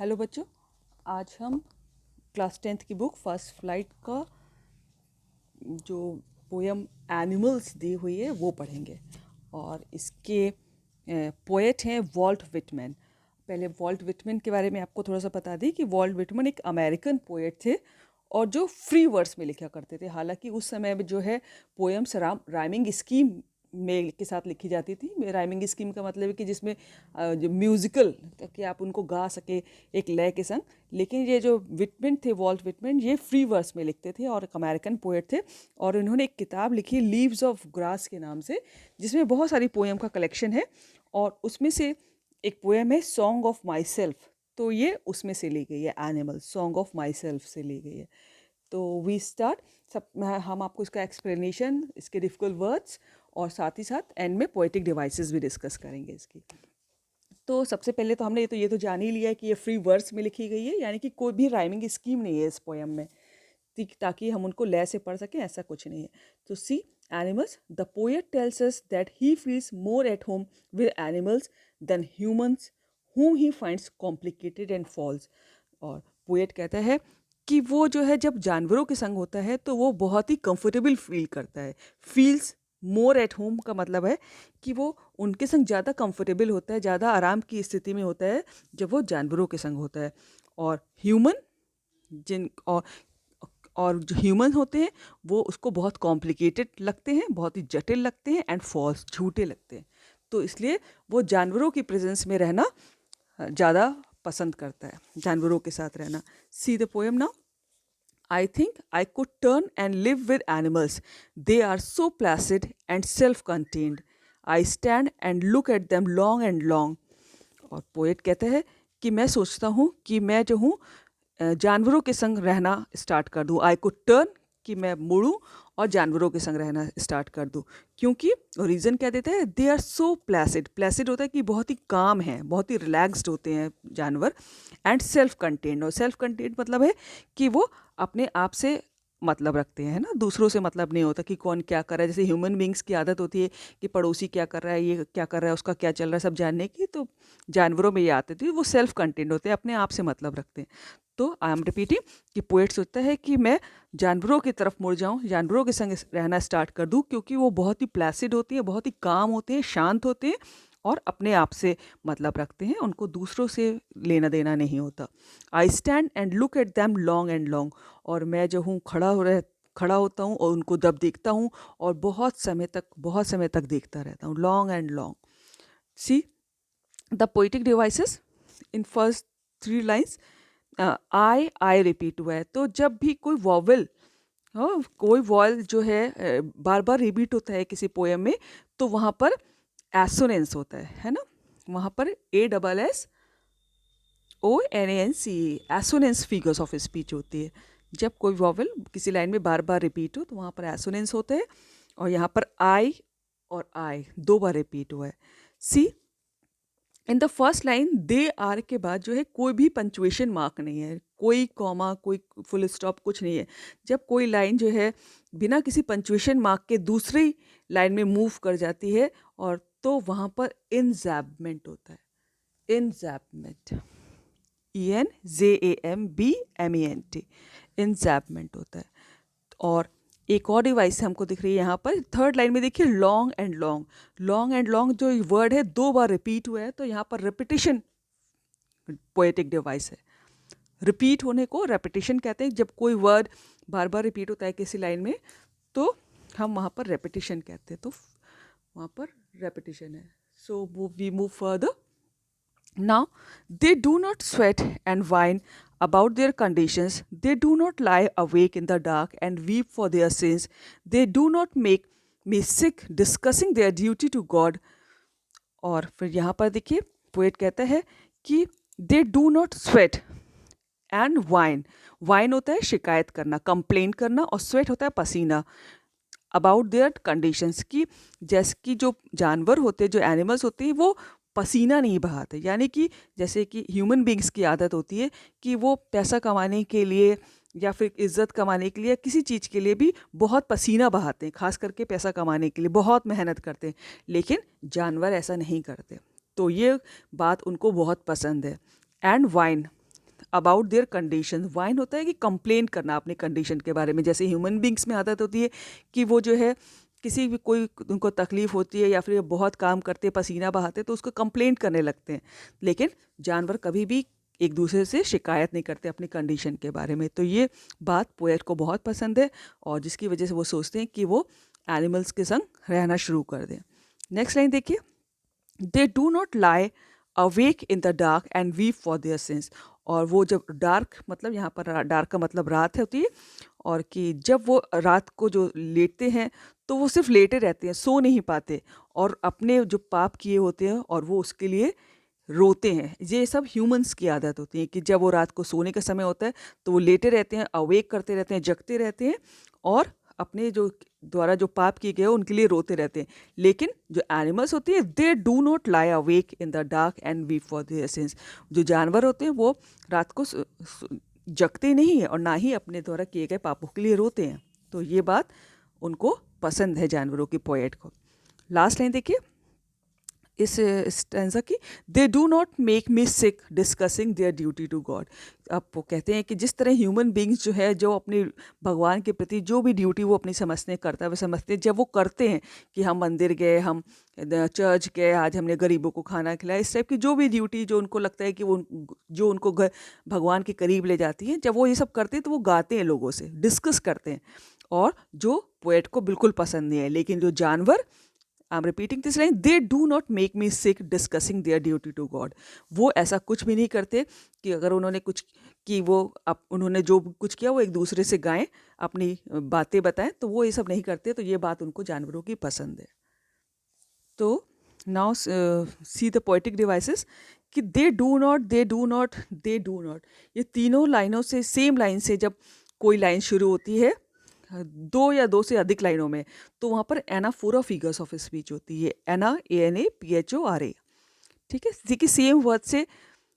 Hello बच्चों, आज हम क्लास 10th की बुक फर्स्ट फ्लाइट का जो पोयम एनिमल्स दी हुई है वो पढ़ेंगे। और इसके पोएट हैं वॉल्ट विटमैन। पहले वॉल्ट विटमैन के बारे में आपको थोड़ा सा बता दी कि वॉल्ट विटमैन एक अमेरिकन पोएट थे और जो फ्री वर्ड्स में लिखा करते थे। हालांकि उस समय में जो है पोएम्स राइमिंग स्कीम में के साथ लिखी जाती थी। राइमिंग स्कीम का मतलब है कि जिसमें जो म्यूज़िकल कि आप उनको गा सके एक लय के संग। लेकिन ये जो विटमैन थे, वॉल्ट विटमैन, ये फ्री वर्स में लिखते थे और एक अमेरिकन पोएट थे। और इन्होंने एक किताब लिखी लीव्स ऑफ ग्रास के नाम से, जिसमें बहुत सारी पोएम का कलेक्शन है। और उसमें से एक पोएम है सॉन्ग ऑफ माई सेल्फ, तो ये उसमें से ली गई है। Animal song of my self से ली गई है। तो वी स्टार्ट हम आपको इसका एक्सप्लेनेशन, इसके डिफिकल्ट वर्ड्स और साथ ही साथ एंड में पोएटिक डिवाइसेस भी डिस्कस करेंगे इसकी। तो सबसे पहले तो हमने ये तो जान ही लिया है कि ये फ्री वर्स में लिखी गई है, यानी कि कोई भी राइमिंग स्कीम नहीं है इस पोएम में, ताकि हम उनको लय से पढ़ सकें, ऐसा कुछ नहीं है। तो see animals, the poet tells us that he feels more at home with animals than humans whom he finds complicated and false। और पोएट कहता है कि वो जो है जब जानवरों के संग होता है तो वो बहुत ही कंफर्टेबल फील करता है। फील्स मोर एट होम का मतलब है कि वो उनके संग ज़्यादा कंफर्टेबल होता है, ज़्यादा आराम की स्थिति में होता है जब वो जानवरों के संग होता है। और ह्यूमन जिन और जो ह्यूमन होते हैं वो उसको बहुत कॉम्प्लिकेटेड लगते हैं, बहुत ही जटिल लगते हैं, एंड फॉल्स, झूठे लगते हैं। तो इसलिए वो जानवरों की प्रेजेंस में रहना ज़्यादा पसंद करता है, जानवरों के साथ रहना। See the poem now. I think I could turn and live with animals. They are so placid and self-contained. I stand and look at them long and long. और पोएट कहते हैं कि मैं सोचता हूँ कि मैं जो हूँ जानवरों के संग रहना स्टार्ट कर दूँ। आई कुड टर्न, कि मैं मुड़ूँ और जानवरों के संग रहना स्टार्ट कर दूँ। क्योंकि रीज़न क्या देता है, they are so placid. Placid होता है कि बहुत ही काम है, बहुत ही रिलैक्स्ड होते हैं जानवर। एंड सेल्फ कंटेन्ड, और सेल्फ कंटेन्ड मतलब है कि वो अपने आप से मतलब रखते हैं, है ना, दूसरों से मतलब नहीं होता कि कौन क्या कर रहा है। जैसे ह्यूमन बींग्स की आदत होती है कि पड़ोसी क्या कर रहा है, ये क्या कर रहा है, उसका क्या चल रहा है, सब जानने की। तो जानवरों में ये आते थे, वो सेल्फ कंटेन्ड होते हैं, अपने आप से मतलब रखते हैं। तो आई एम रिपीटिंग कि पोएट सोचता है कि मैं जानवरों की तरफ मुड़ जाऊं, जानवरों के संग रहना स्टार्ट कर दूं, क्योंकि वो बहुत ही प्लेसिड होती है, बहुत ही काम होते हैं, शांत होते हैं और अपने आप से मतलब रखते हैं, उनको दूसरों से लेना देना नहीं होता। I stand and look at them long and long. और मैं जो हूँ खड़ा होता हूँ और उनको जब देखता हूँ और बहुत समय तक देखता रहता हूँ, long and long. See the poetic devices in first 3 lines. I repeat हुआ है, तो जब भी कोई वॉवल, कोई वॉल जो है बार बार रिपीट होता है किसी पोएम में, तो वहाँ पर एसोनेंस होता है ना। वहाँ पर ASSONANCE assonance figures of speech होती है। जब कोई वॉवल किसी लाइन में बार बार रिपीट हो तो वहाँ पर एसोनेंस होता है। और यहाँ पर आई और आई 2 बार रिपीट हुआ है। See in the first line they are के बाद जो है कोई भी पंचुएशन मार्क नहीं है, कोई कॉमा, कोई फुल स्टॉप, कुछ नहीं है। जब कोई लाइन जो है बिना किसी पंचुएशन मार्क के दूसरी लाइन में मूव कर जाती है, और तो वहाँ पर इंजैबमेंट होता है। इंजैबमेंट, ENJAMBMENT, इंजैबमेंट होता है। और एक और डिवाइस हमको दिख रही है यहाँ पर थर्ड लाइन में, देखिए long and long. Long and long जो वर्ड है 2 बार रिपीट हुआ है, तो यहाँ पर रिपीटिशन पोएटिक डिवाइस है। रिपीट होने को रेपिटेशन कहते हैं। जब कोई वर्ड बार बार रिपीट होता है किसी लाइन में तो हम वहाँ पर रेपिटेशन कहते हैं, तो वहाँ पर रेपिटेशन है। So we move further. Now, they do not sweat and whine about their conditions. They do not lie awake in the dark and weep for their sins. They do not make me sick discussing their duty to God. और फिर यहाँ पर देखिए poet कहता है कि they do not sweat and whine. whine होता है शिकायत करना, कंप्लेन करना, और sweat होता है पसीना। अबाउट देयर कंडीशंस, की जैसे कि जो जानवर होते हैं, जो एनिमल्स होते हैं, वो पसीना नहीं बहाते। यानी कि जैसे कि ह्यूमन बींग्स की आदत होती है कि वो पैसा कमाने के लिए या फिर इज्जत कमाने के लिए, किसी चीज़ के लिए भी बहुत पसीना बहाते हैं, खास करके पैसा कमाने के लिए बहुत मेहनत करते हैं। लेकिन जानवर ऐसा नहीं करते, तो ये बात उनको बहुत पसंद है। And wine, about their condition. Wine होता है कि कंप्लेन करना अपने कंडीशन के बारे में। जैसे ह्यूमन बींग्स में आदत होती है कि वो जो है किसी भी कोई उनको तकलीफ़ होती है या फिर बहुत काम करते पसीना बहाते तो उसको कंप्लेंट करने लगते हैं, लेकिन जानवर कभी भी एक दूसरे से शिकायत नहीं करते अपनी कंडीशन के बारे में। तो ये बात पोएट को बहुत पसंद है और जिसकी वजह से वो सोचते हैं कि वो एनिमल्स के संग रहना शुरू कर दें। नेक्स्ट लाइन देखिए, दे do not lie awake in the dark and weep for their since. और वो जब डार्क मतलब यहाँ पर डार्क का मतलब रात है होती है, और कि जब वो रात को जो लेटते हैं तो वो सिर्फ लेटे रहते हैं, सो नहीं पाते और अपने जो पाप किए होते हैं और वो उसके लिए रोते हैं। ये सब ह्यूमंस की आदत होती है कि जब वो रात को सोने का समय होता है तो वो लेटे रहते हैं, अवेक करते रहते हैं, जगते रहते हैं और अपने जो द्वारा जो पाप किए गए उनके लिए रोते रहते हैं। लेकिन जो एनिमल्स होती हैं दे do not lie awake in the dark and weep for their since. जो जानवर होते हैं वो रात को जगते नहीं हैं और ना ही अपने द्वारा किए गए पापों के लिए रोते हैं। तो ये बात उनको पसंद है जानवरों की, पोएट को। लास्ट लाइन देखिए इस स्टैंजा की, they do not make me sick discussing their duty to God. अब वो कहते हैं कि जिस तरह ह्यूमन बींग्स जो है जो अपने भगवान के प्रति जो भी ड्यूटी वो अपनी समझते हैं करता है, वे समझते हैं जब वो करते हैं कि हम मंदिर गए, हम चर्च गए, आज हमने गरीबों को खाना खिलाया, इस टाइप की जो भी ड्यूटी जो उनको लगता है कि वो जो उनको भगवान के करीब ले जाती है, जब वो ये सब करते हैं तो वो गाते हैं, लोगों से डिस्कस करते हैं, और जो पोएट को बिल्कुल पसंद नहीं है। लेकिन जो जानवर, I am repeating this line, they do not make me sick discussing their duty to God. वो ऐसा कुछ भी नहीं करते कि अगर उन्होंने कुछ कि वो उन्होंने जो कुछ किया वो एक दूसरे से गाएं, अपनी बातें बताएं, तो वो ये सब नहीं करते। तो ये बात उनको जानवरों की पसंद है। तो now see the poetic devices कि they do not, they do not, they do not, ये तीनों लाइनों से, सेम लाइन से जब कोई लाइन शुरू होती है, दो या दो से अधिक लाइनों में, तो वहाँ पर एनाफोरा फिगर्स ऑफ स्पीच होती है। एना, ANAPHORA। ठीक है, देखिए सेम वर्ड से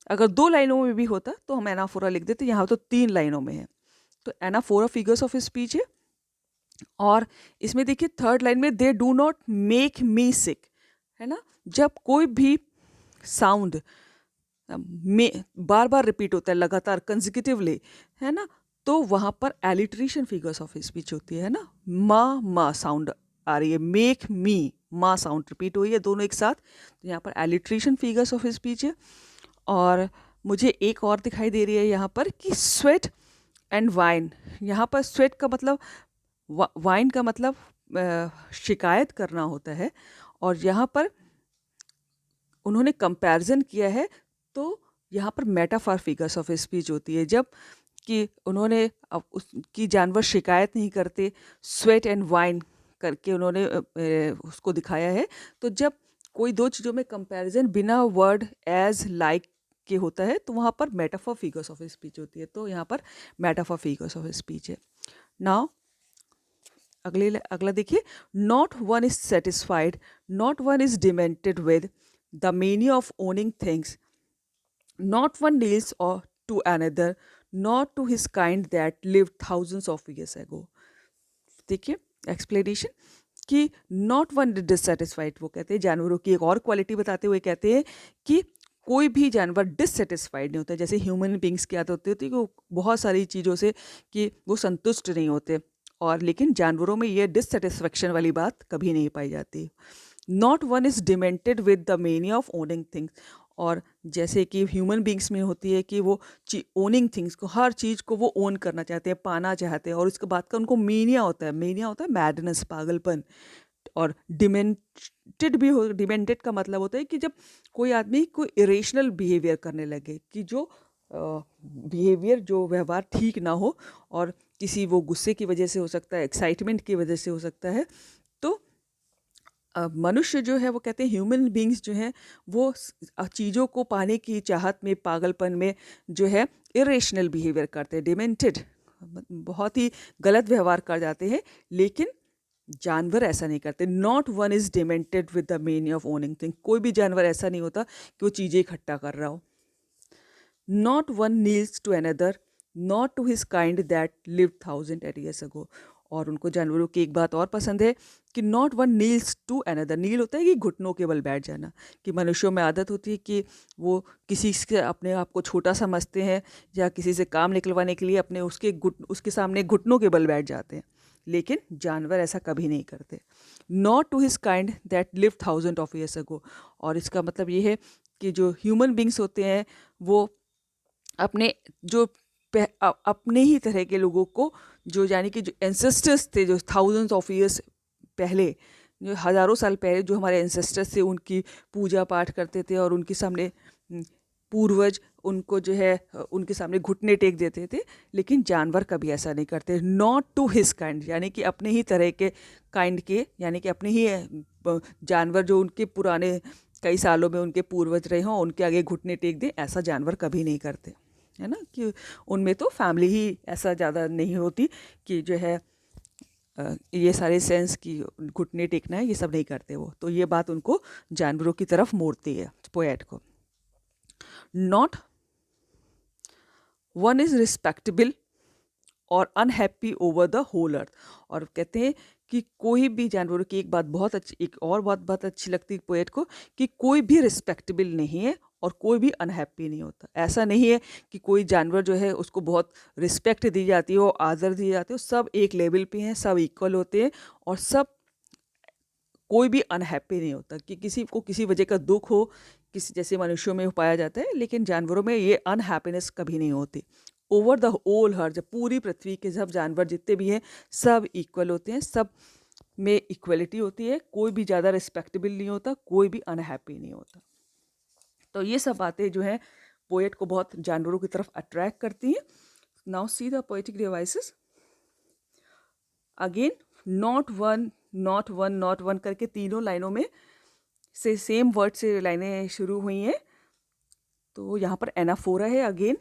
अगर दो लाइनों में भी होता तो हम एनाफोरा लिख देते, यहाँ तो 3 लाइनों में है। तो एनाफोरा फिगर्स ऑफ स्पीच है। और इसमें देखिए थर्ड लाइन में they do not make me sick, है ना। जब कोई भी साउंड में बार बार रिपीट होता है लगातार कंसेक्यूटिवली, है ना, तो वहाँ पर एलिट्रेशन फिगर्स ऑफ स्पीच होती है ना। मा साउंड आ रही है, मेक मी मा साउंड रिपीट हुई है, दोनों एक साथ, तो यहाँ पर एलिट्रेशन फिगर्स ऑफ स्पीच है। और मुझे एक और दिखाई दे रही है यहाँ पर कि स्वेट एंड वाइन। यहाँ पर स्वेट का मतलब वाइन का मतलब शिकायत करना होता है, और यहाँ पर उन्होंने कंपैरिजन किया है, तो यहाँ पर मेटाफर फिगर्स ऑफ स्पीच होती है। जब कि उन्होंने उसकी जानवर शिकायत नहीं करते, स्वेट एंड वाइन करके उन्होंने उसको दिखाया है। तो जब कोई दो चीज़ों में कंपैरिजन बिना वर्ड एज लाइक के होता है, तो वहाँ पर मेटाफर फिगर्स ऑफ स्पीच होती है। तो यहाँ पर मेटाफर फिगर्स ऑफ स्पीच है। नाउ अगला देखिए, not one is satisfied, not one is demented with the meaning of owning things, not one deals और to another, not to his kind that live thousands of years ago. देखिए explanation कि not one dissatisfied, वो कहते हैं जानवरों की एक और क्वालिटी बताते हुए कहते हैं कि कोई भी जानवर डिससेटिस्फाइड नहीं होता। जैसे ह्यूमन बींग्स की आदत होती है कि वो बहुत सारी चीज़ों से कि वो संतुष्ट नहीं होते, और लेकिन जानवरों में ये डिससेटिस्फैक्शन वाली बात कभी नहीं पाई जाती। Not one is demented with the meaning of owning things. और जैसे कि ह्यूमन बींग्स में होती है कि वो ओनिंग थिंग्स को, हर चीज़ को वो ओन करना चाहते हैं, पाना चाहते हैं, और उसके बाद का उनको मीनिया होता है, मीनिया होता है मैडनेस, पागलपन। और डिमेंटेड भी हो, डिमेंटेड का मतलब होता है कि जब कोई आदमी कोई इरेशनल बिहेवियर करने लगे, कि जो बिहेवियर, जो व्यवहार ठीक ना हो, और किसी वो गुस्से की वजह से हो सकता है, एक्साइटमेंट की वजह से हो सकता है। तो मनुष्य जो है वो कहते हैं ह्यूमन बींग्स जो हैं वो चीज़ों को पाने की चाहत में, पागलपन में जो है इरेशनल बिहेवियर करते हैं, डिमेंटेड, बहुत ही गलत व्यवहार कर जाते हैं। लेकिन जानवर ऐसा नहीं करते। Not one is demented with the meaning of owning thing. कोई भी जानवर ऐसा नहीं होता कि वो चीज़ें इकट्ठा कर रहा हो। Not one kneels to another, not to his kind that live thousand years ago. और उनको जानवरों की एक बात और पसंद है कि not one kneels to another. Kneel होता है कि घुटनों के बल बैठ जाना, कि मनुष्यों में आदत होती है कि वो किसी से अपने आप को छोटा समझते हैं या किसी से काम निकलवाने के लिए अपने उसके सामने घुटनों के बल बैठ जाते हैं, लेकिन जानवर ऐसा कभी नहीं करते। Not to his kind that live thousand of years ago. और इसका मतलब ये है कि जो ह्यूमन बींग्स होते हैं वो अपने जो अपने ही तरह के लोगों को, जो यानी कि जो एंसेस्टर्स थे, जो थाउजेंड्स ऑफ ईयर्स पहले, जो हज़ारों साल पहले जो हमारे एंसेस्टर्स थे, उनकी पूजा पाठ करते थे और उनके सामने पूर्वज उनको जो है उनके सामने घुटने टेक देते थे। लेकिन जानवर कभी ऐसा नहीं करते। नॉट टू हिज काइंड, यानी कि अपने ही तरह के काइंड के, यानी कि अपने ही जानवर जो उनके पुराने कई सालों में उनके पूर्वज रहे हों, उनके आगे घुटने टेक दें, ऐसा जानवर कभी नहीं करते, है ना। कि उनमें तो फैमिली ही ऐसा ज़्यादा नहीं होती कि जो है ये सारे सेंस की घुटने टेकना है, ये सब नहीं करते वो। तो ये बात उनको जानवरों की तरफ मोड़ती है पोएट को। Not one is respectable or unhappy over the whole earth. और कहते हैं कि कोई भी जानवरों की एक और बात अच्छी लगती है पोएट को, कि कोई भी रिस्पेक्टेबल नहीं है और कोई भी अनहैप्पी नहीं होता। ऐसा नहीं है कि कोई जानवर जो है उसको बहुत रिस्पेक्ट दी जाती हो, आदर दी जाती हो, सब एक लेवल पे हैं, सब इक्वल होते हैं और सब, कोई भी अनहैप्पी नहीं होता कि किसी को किसी वजह का दुख हो, किसी जैसे मनुष्यों में पाया जाता है, लेकिन जानवरों में ये अनहैप्पीनेस कभी नहीं होती। ओवर द होल हर्ज, जब पूरी पृथ्वी के सब जानवर जितने भी हैं सब इक्वल होते हैं, सब में इक्वलिटी होती है, कोई भी ज़्यादा रिस्पेक्टेबल नहीं होता, कोई भी अनहैप्पी नहीं होता। तो ये सब बातें जो हैं पोएट को बहुत जानवरों की तरफ अट्रैक्ट करती हैं। Now see the poetic devices again. Not one not one not one करके तीनों लाइनों में से सेम वर्ड से लाइनें शुरू हुई हैं। तो यहाँ पर एनाफोरा है, again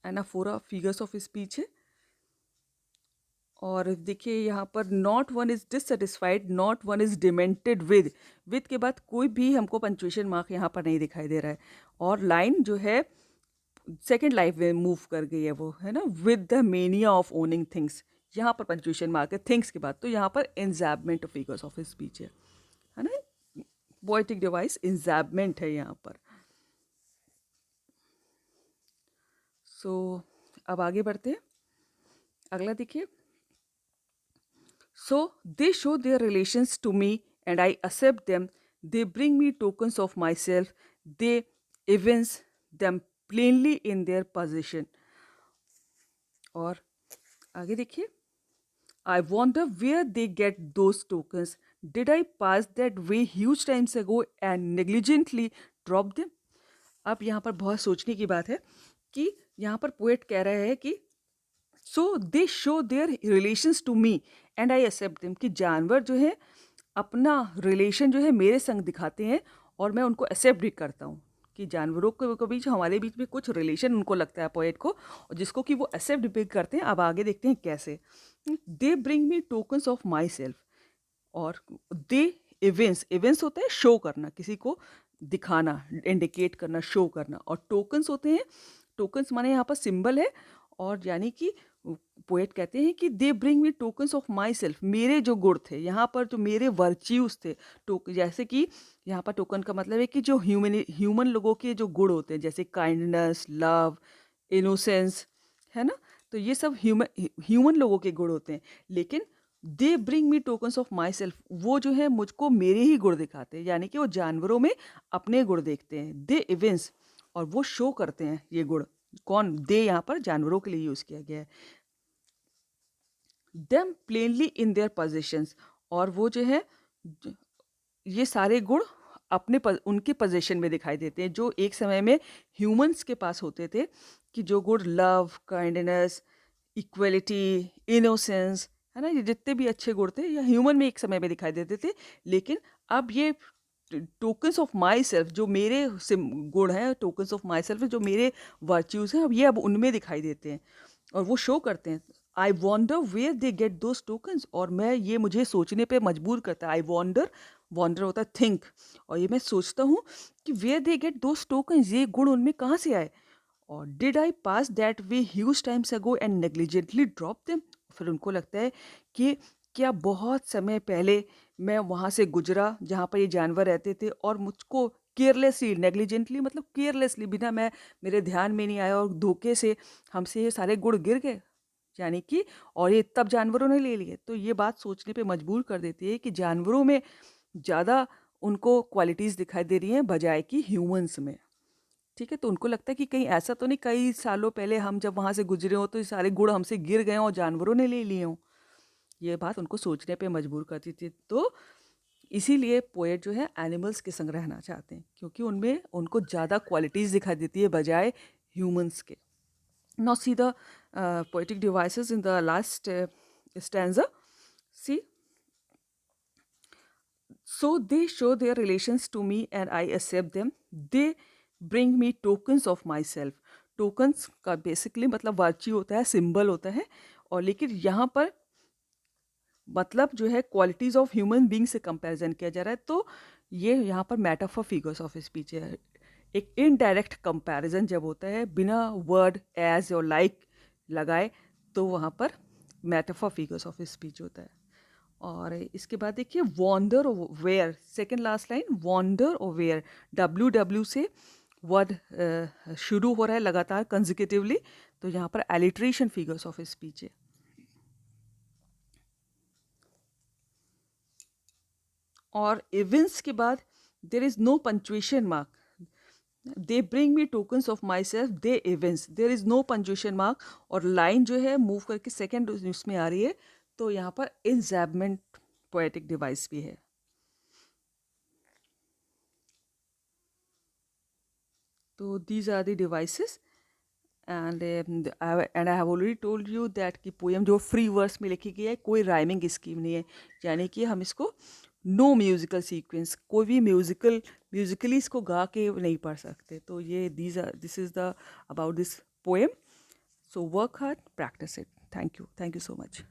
anaphora figures of speech है। और देखिए यहाँ पर not one is dissatisfied, not one is demented with के बाद कोई भी हमको पंक्चुएशन मार्क यहाँ पर नहीं दिखाई दे रहा है। और लाइन जो है सेकेंड लाइफ में मूव कर गई है, वो है ना, with the mania of owning things. यहाँ पर पंक्चुएशन मार्क है थिंग्स के बाद, तो यहाँ पर इंजैबमेंट ऑफ फिगर्स ऑफ स्पीच है ना। पोएटिक डिवाइस इंजैबमेंट है यहाँ पर। सो अब आगे बढ़ते हैं, अगला देखिए। So they show their relations to me and I accept them. They bring me tokens of myself. They evince them plainly in their position. और आगे देखिए। I wonder where they get those tokens. Did I pass that way huge times ago and negligently drop them? अब यहाँ पर बहुत सोचने की बात है कि यहाँ पर पोएट कह रहा है कि so they show their relations to me and I accept them, कि जानवर जो है अपना रिलेशन जो है मेरे संग दिखाते हैं और मैं उनको एक्सेप्ट भी करता हूँ, कि जानवरों के बीच हमारे बीच में कुछ रिलेशन उनको लगता है पोएट को, और जिसको कि वो एक्सेप्ट भी करते हैं। अब आगे देखते हैं कैसे। दे bring me tokens of my self, और दे इवेंट्स होता है शो करना, किसी को दिखाना, इंडिकेट करना, शो करना। और टोकन्स होते हैं, टोकन्स माने यहाँ पर सिंबल है, और यानी कि पोएट कहते हैं कि दे bring me tokens of my self, मेरे जो गुण थे यहाँ पर, जो मेरे वर्च्यूज थे। जैसे कि यहाँ पर टोकन का मतलब है कि जो ह्यूमन लोगों के जो गुण होते हैं, जैसे काइंडनेस, लव, इनोसेंस, है ना। तो ये सब ह्यूमन लोगों के गुण होते हैं। लेकिन दे bring me tokens of my self, वो जो है मुझको मेरे ही गुण दिखाते हैं, यानी कि वो जानवरों में अपने गुण देखते हैं। दे इवेंट्स, और वो शो करते हैं ये गुण। कौन? दे यहाँ पर जानवरों के लिए यूज किया गया है। Them plainly in their positions, और वो जो है ये सारे गुण उनके पोजीशन में दिखाई देते हैं, जो एक समय में ह्यूमंस के पास होते थे, कि जो गुण लव, काइंडनेस, इक्वलिटी, इनोसेंस, है ना, ये जितने भी अच्छे गुण थे ये ह्यूमन में एक समय में दिखाई देते थे। लेकिन अब ये टोकन्स ऑफ माई सेल्फ, जो मेरे गुण हैं, टोकन्स ऑफ माई सेल्फ जो मेरे वर्च्यूज़ हैं, अब उनमें दिखाई देते हैं और वो शो करते हैं। I wonder where they get those tokens, और ये मुझे सोचने पे मजबूर करता है। आई वॉन्डर होता है थिंक, और ये मैं सोचता हूँ कि where they get those tokens, ये गुण उनमें कहाँ से आए। और did I pass that way huge times ago and negligently drop them, फिर उनको लगता है कि क्या बहुत समय पहले मैं वहाँ से गुजरा जहाँ पर ये जानवर रहते थे और मुझको केयरलेसली, नेग्लिजेंटली, मतलब केयरलेसली, बिना मैं मेरे ध्यान में नहीं आया और धोखे से हमसे ये सारे गुण गिर गए, यानी कि, और ये तब जानवरों ने ले लिए। तो ये बात सोचने पे मजबूर कर देती है कि जानवरों में ज़्यादा उनको क्वालिटीज़ दिखाई दे रही हैं बजाय कि ह्यूमंस में। ठीक है, तो उनको लगता है कि कहीं ऐसा तो नहीं कई सालों पहले हम जब वहाँ से गुजरे हों तो ये सारे गुण हमसे गिर गए हों और जानवरों ने ले लिए हों। ये बात उनको सोचने पे मजबूर करती थी। तो इसीलिए पोएट जो है एनिमल्स के संग रहना चाहते हैं, क्योंकि उनमें उनको ज़्यादा क्वालिटीज़ दिखाई देती है बजाय ह्यूमंस के। Now see the poetic devices in the last stanza. See, so they show their relations to me and I accept them. They bring me tokens of myself. Tokens का basically मतलब virtue होता है, symbol होता है, और लेकिन यहाँ पर मतलब जो है क्वालिटीज़ ऑफ ह्यूमन बींग से कंपैरिजन किया जा रहा है। तो ये यहाँ पर मेटाफर फिगर्स ऑफ स्पीच है। एक इनडायरेक्ट कंपैरिजन जब होता है बिना वर्ड एज और लाइक लगाए, तो वहाँ पर मेटाफर फिगर्स ऑफ स्पीच होता है। और इसके बाद देखिए वॉन्डर और where, second last line, wonder और वेयर, डब्ल्यू से वर्ड शुरू हो रहा है लगातार कंजिक्यूटिवली, तो यहाँ पर एलिट्रेशन फिगर्स ऑफ स्पीच है। और इवेंट्स के बाद there is no punctuation mark, they bring me tokens of myself, the events, there is no punctuation mark, और लाइन जो है मूव करके सेकेंड उसमें आ रही है, तो यहाँ पर इंजैबमेंट पोएटिक डिवाइस भी है। तो these are the devices and I have already told you that कि पोएम जो फ्री वर्स में लिखी गई है, कोई राइमिंग स्कीम नहीं है, यानी कि हम इसको नो म्यूजिकल सीक्वेंस, कोई भी म्यूजिकली इसको गा के नहीं पढ़ सकते। तो ये this is the about this poem. So work hard, practice it. Thank you so much.